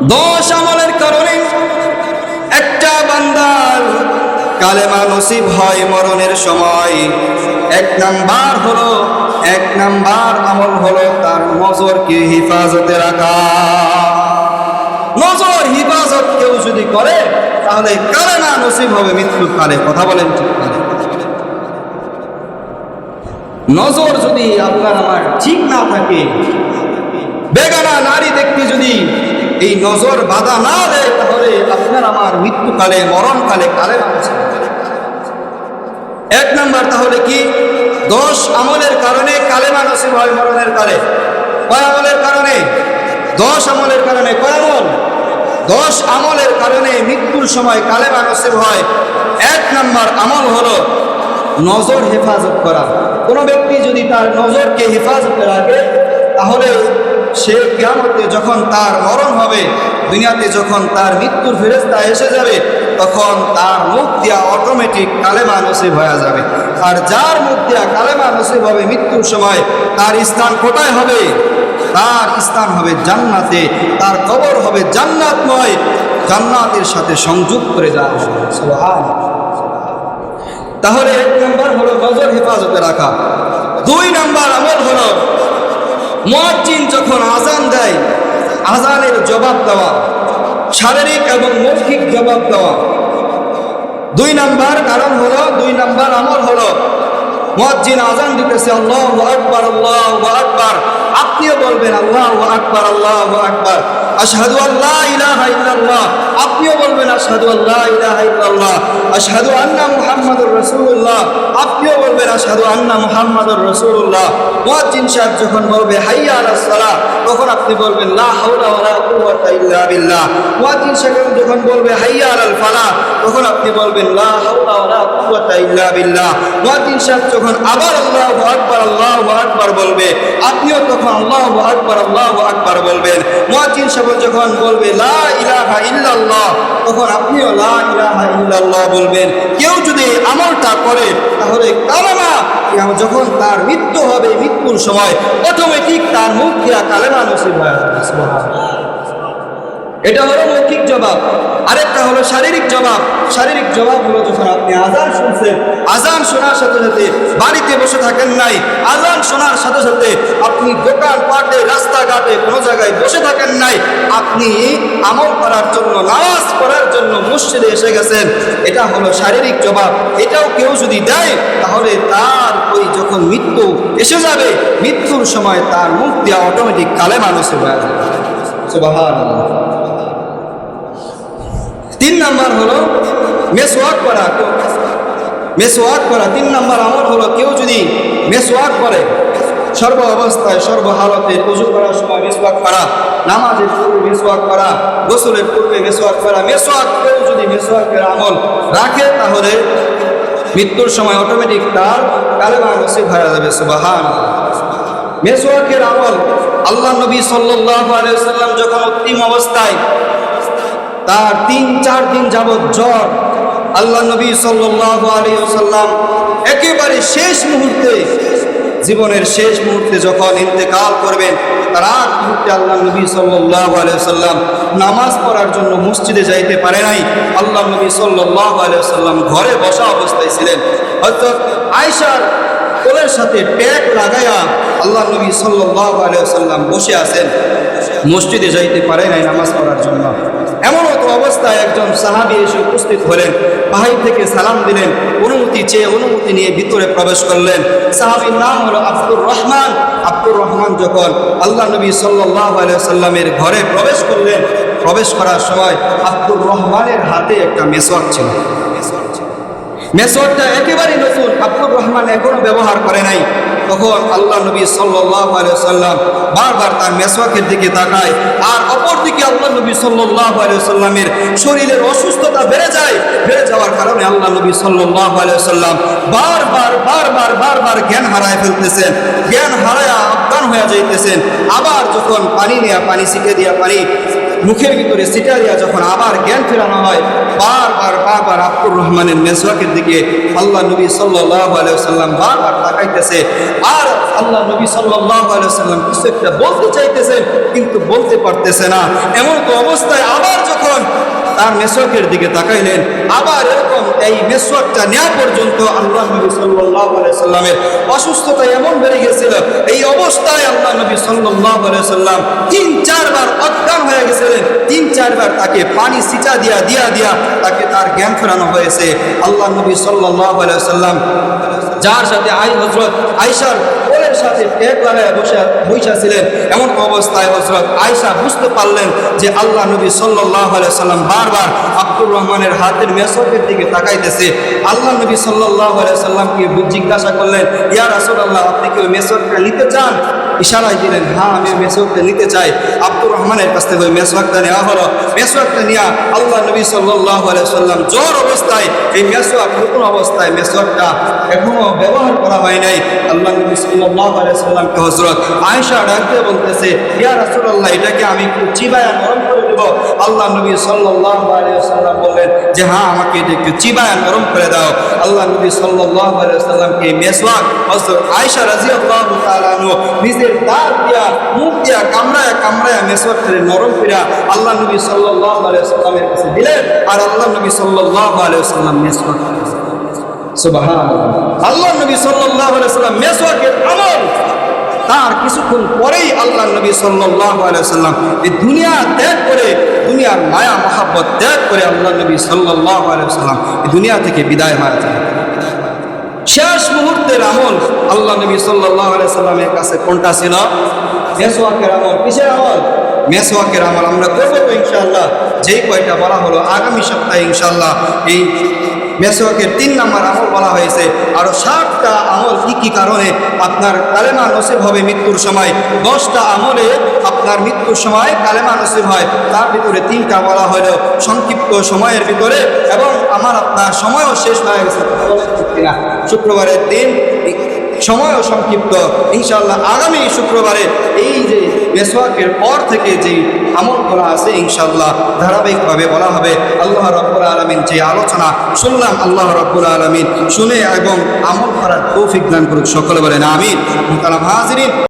দোষ আমলের কারণে একটা বান্দার কালেমা নসিব হয় মরণের সময়। এক নাম্বার আমল হলো তার নজরকে হিফাজতে রাখা। নজর হিফাজত কেউ যদি করে তাহলে কালেমা নসিব হবে মৃত্যুর কালে। কথা বলেন ঠিক কালে। নজর যদি আপনার আমার ঠিক না থাকে, বেগানা নারী দেখতে যদি এই নজর বাধা না দেয়, তাহলে আপনার আমার মৃত্যুকালে মরণকালে কালেমা নসিব হবে। এক নাম্বার তাহলে কি? দোষ আমলের কারণে কালেমা নসিব হয় মরণের কালে। কয় আমলের কারণে? দোষ আমলের কারণে। কয় আমল? দোষ আমলের কারণে মৃত্যুর সময় কালেমা নসিব হয়। এক নাম্বার আমল হলো নজর হেফাজত করা। কোনো ব্যক্তি যদি তার নজরকে হেফাজতে রাখে, তাহলে সে কিয়ামতে যখন তার মরণ হবে, দুনিয়াতে যখন তার মৃত্যুর ফেরেশতা এসে যাবে, তখন তার মুখ দিয়া অটোমেটিক কালেমা নসিব হয়ে যাবে। আর যার মুখ দিয়া কালেমা নসিব হবে মৃত্যুর সময়, তার স্থান কোথায় হবে? তার স্থান হবে জান্নাতে। তার কবর হবে জান্নাতময়, জান্নাতের সাথে সংযোগ করে যাওয়া হবে। সুবহানাল্লাহ। তাহলে এক নাম্বার হলো নজর হেফাজতে রাখা। দুই নাম্বার আমল হলো মুয়াজ্জিন যখন আযান দেয়, আযানের জবাব দেওয়া, শারীরিক এবং মৌখিক জবাব দেওয়া। দুই নাম্বার আমল হলো মুয়াজ্জিন আযান দিতেছে, আল্লাহু আকবার আল্লাহু আকবার, আপনিও বলবেন আল্লাহু আকবার আল্লাহু আকবার। আশহাদু আল্লা ইলাহা ইল্লাল্লাহ, আপনিও বলবেন আশহাদু আল্লা ইলাহা ইল্লাল্লাহ। আশহাদু আন্না মুহাম্মাদুর রাসূলুল্লাহ, আপনিও বলবেন আশহাদু আন্না মুহাম্মাদুর রাসূলুল্লাহ। মুয়াজ্জিন সাহেব যখন বলবে হাইয়া আলাস সালাহ, তখন আপনি বলবেন লা হাওলা ওয়ালা কুওয়াতা ইল্লা বিল্লাহ। মুয়াজ্জিন সাহেব যখন বলবে হাইয়া আলাল ফালাহ, তখন আপনি বলবেন লা হাওলা ওয়ালা কুওয়াতা ইল্লা বিল্লাহ। মুয়াজ্জিন সাহেব যখন আবার আল্লাহু আকবার বলবে, আপনিও তখন আল্লাহু আকবার বলবেন। মুয়াজ্জিন সাহেব যখন বলবে লা ইলাহা ইল্লাল্লাহ, তখন আপনিও লা ইলাহা ইল্লাল্লাহ বলবেন। কেউ যদি আমলটা করে, তাহলে কালেমা যখন তার মৃত্যু হবে, মৃত্যুর সময় অটোমেটিক তার মুখ দিয়া কালেমা নসিব হয়ে যাবে। সুবহানাল্লাহ। এটা হলো মৌখিক জবাব। আরেকটা হলো শারীরিক জবাব। শারীরিক জবাব হলো যখন আপনি আযান শুনছেন, আযান শোনার সাথে সাথে বাড়িতে বসে থাকেন নাই, আযান শোনার সাথে সাথে আপনি দোকান পাটে রাস্তাঘাটে কোনো জায়গায় বসে থাকেন নাই, আপনি আমল করার জন্য, নামাজ পড়ার জন্য মসজিদে এসে গেছেন, এটা হলো শারীরিক জবাব। এটাও কেউ যদি দেয়, তাহলে তার ওই যখন মৃত্যু এসে যাবে, মৃত্যুর সময় তার মুখ দিয়া অটোমেটিক কালেমা নসিব হয়ে যাবে। সুবহানাল্লাহ। তিন নাম্বার হলো মেসওয়াক করা। তিন নাম্বার আমল হলো কেউ যদি মেসওয়াক করে, সর্ব অবস্থায় সর্ব হালতে, ওযু করার সময় মেসওয়াক করা, নামাজের পূর্বে মেসওয়াক করা, গোসলের পূর্বে মেসওয়াক করা। কেউ যদি মেসওয়াকের আমল রাখে, তাহলে মৃত্যুর সময় অটোমেটিক তার কালেমা নসিব হয়ে যাবে। সুবহানাল্লাহ। মেসওয়াকের আমল আল্লাহ নবী সাল্লাল্লাহু আলাইহি ওয়াসাল্লাম যখন অন্তিম অবস্থায়, তার ৩-৪ দিন যাবৎ জ্বর, আল্লাহ নবী সাল্লাল্লাহু আলাইহি ওয়াসাল্লাম একেবারে শেষ মুহূর্তে, জীবনের শেষ মুহূর্তে যখন ইন্তেকাল করবেন, তার আগ মুহূর্তে আল্লাহ নবী সাল্লাল্লাহু আলাইহি ওয়াসাল্লাম নামাজ পড়ার জন্য মসজিদে যাইতে পারে নাই। আল্লাহ নবী সাল্লাল্লাহু আলাইহি ওয়াসাল্লাম ঘরে বসা অবস্থায় ছিলেন। হযরত আয়েশার কোলের সাথে পেট লাগায়া আল্লাহ নবী সাল্লাল্লাহু আলাইহি ওয়াসাল্লাম বসে আছেন, মসজিদে যাইতে পারে নাই নামাজ পড়ার জন্য। এমন তো অবস্থায় একজন সাহাবী এসে উপস্থিত হলেন, বাহির থেকে সালাম দিলেন, অনুমতি নিয়ে ভিতরে প্রবেশ করলেন। সাহাবীর নাম হলো আব্দুর রহমান। যখন আল্লাহ নবী সাল্লাল্লাহু আলাইহি ওয়াসাল্লামের ঘরে প্রবেশ করলেন, প্রবেশ করার সময় আব্দুর রহমানের হাতে একটা মেসওয়াক ছিল। মেসওয়াকটা একেবারে নতুন, আব্দুর রহমান এখনো ব্যবহার করে নাই। তখন আল্লাহ নবী সাল্লাল্লাহু আলাইহি ওয়াসাল্লাম বারবার তার মেসওয়াকের দিকে তাকায়, আর অপরদিকে আল্লাহ নবী সাল্লাল্লাহু আলাইহি ওয়াসাল্লামের শরীরের অসুস্থতা বেড়ে যাওয়ার কারণে আল্লাহ নবী সাল্লাল্লাহু আলাইহি ওয়াসাল্লাম বারবার জ্ঞান হারায় ফেলতেছেন, জ্ঞান হারায়া অজ্ঞান হয়ে যাইতেছেন। আবার যখন পানি ছিটে দিয়া পানি মুখের ভিতরে ছিটা দিয়া যখন আবার জ্ঞান ফেরানো হয়, বারবার আব্দুর রহমানের মেসওয়াকের দিকে আল্লাহ নবী সাল্লাল্লাহু আলাইহি ওয়াসাল্লাম বারবার তাকাইতেছে। আর আল্লাহ নবী সাল্লাল্লাহু আলাইহি ওয়াসাল্লাম কিছু একটা বলতে চাইতেছেন কিন্তু বলতে পারতেছে না। এমন তো অবস্থায় আবার যখন তার মেসওয়াকের দিকে তাকাইলেন, আবার এরকম এই মেসওয়াকটা নেওয়া পর্যন্ত আল্লাহ নবী সাল্লাল্লাহু আলাইহি সাল্লামের অসুস্থতা এমন বেড়ে গেছিল, এই অবস্থায় আল্লাহ নবী সাল্লাল্লাহু আলাইহি সাল্লাম 3-4 বার অজ্ঞান হয়ে গেছিলেন। 3-4 বার তাকে পানি ছিটা দিয়া তাকে তার জ্ঞান ফেরানো হয়েছে। আল্লাহ নবী সাল্লাল্লাহু আলাইহি সাল্লাম যার সাথে হযরত আয়েশার কোলের সাথে পেট লাগায় বসেছিলেন, এমন অবস্থায় হযরত আয়েশা বুঝতে পারলেন যে আল্লাহ নবী সাল্লাল্লাহু আলাইহি সাল্লাম বারবার আব্দুর রহমানের হাতের মেসওয়াকের দিকে তাকাইতেছে। আল্লাহ নবী সাল্লাল্লাহু আলাইহি সাল্লামকে জিজ্ঞাসা করলেন, ইয়া রাসূলুল্লাহ, আপনি কি ওই মেসওয়াকটা নিতে চান? ইশারায় দিলেন, হ্যাঁ আমি মেসওয়াকটা নিতে চাই। আব্দুর রহমানের কাছ থেকে ওই মেসওয়াকটা নেওয়া হলো। মেসওয়াকটা নিয়ে আল্লাহ নবী সাল্লাল্লাহু আলাইহি সাল্লাম জ্বর অবস্থায়, এই মেসওয়াক নতুন অবস্থায়, মেসওয়াকটা এখনো ব্যবহার করা হয় নাই, আল্লাহ নবী সাল্লাল্লাহু আলাইহি সাল্লামকে হযরত আয়েশা ডাক দিয়ে বলতেছে, ইয়া রাসূলুল্লাহ, এটাকে আমি একটু চিবায়া নরম করে দেব? আল্লাহ নবী সাল্লাল্লাহু আলাইহি সাল্লাম বললেন যে হ্যাঁ, আমাকে এটা একটু চিবায়া নরম করে দাও। আল্লাহ নবী সাল্লাল্লাহু আলাইহি সাল্লামকে মেসওয়াক হযরত আয়েশা রাদিয়াল্লাহু তাআলা আনহা নিজের দাঁত দিয়া মুখ দিয়া কামড়ায়া মেসওয়াকটা নরম করে আল্লাহ নবী সাল্লাল্লাহু আলাইহি সাল্লামের কাছে দিলেন। আর আল্লাহ নবী সাল্লাল্লাহু আলাইহি সাল্লাম মেসওয়াক, সুবহানাল্লাহ, আল্লাহ নবী সাল্লাল্লাহু আলাইহি সাল্লাম মেসওয়াকের আমল তার কিছুক্ষণ পরেই আল্লাহ নবী সাল্লাল্লাহু আলাইহি সাল্লাম এই দুনিয়া ত্যাগ করে, দুনিয়ার মায়া মহব্বত ত্যাগ করে আল্লাহ নবী সাল্লাল্লাহু আলাইহি সাল্লাম এই দুনিয়া থেকে বিদায় হয়েছেন। শেষ মুহূর্তের আমল আল্লাহ নবী সাল্লাল্লাহু আলাইহি সাল্লামের কাছে কোনটা ছিল? মেসওয়াকের আমল। কিসের আমল? মেসওয়াকের আমল। আমরা করবো তো ইনশাআল্লাহ, যেই কয়টা বলা হলো আগামী সপ্তাহে ইনশাআল্লাহ এই মেসওয়াকের 3 নম্বর আমল বলা হয়েছে। আরো 7টা আমল কি কি কারণে আপনার কালেমা নসিব হবে মৃত্যুর সময়, 10টা আমলে আপনার মৃত্যুর সময় কালেমা নসিব হয়, তার ভিতরে 3টা বলা হলো সংক্ষিপ্ত সময়ের ভিতরে, এবং আপনার সময়ও শেষ হয়ে গেছে শুক্রবারের দিন, সময়ও সংক্ষিপ্ত। ইনশাআল্লাহ আগামী শুক্রবারে এই যে মেসওয়াকের পর থেকে যে আমল করা আছে ইনশাআল্লাহ ধারাবাহিকভাবে বলা হবে। আল্লাহ রাব্বুল আলামিন যে আলোচনা শুনলাম, আল্লাহ রাব্বুল আলামিন শুনে এবং আমল করার তৌফিক দান করুক। সকলে বলেন আমিন। মুহতারাম হাজিরিন।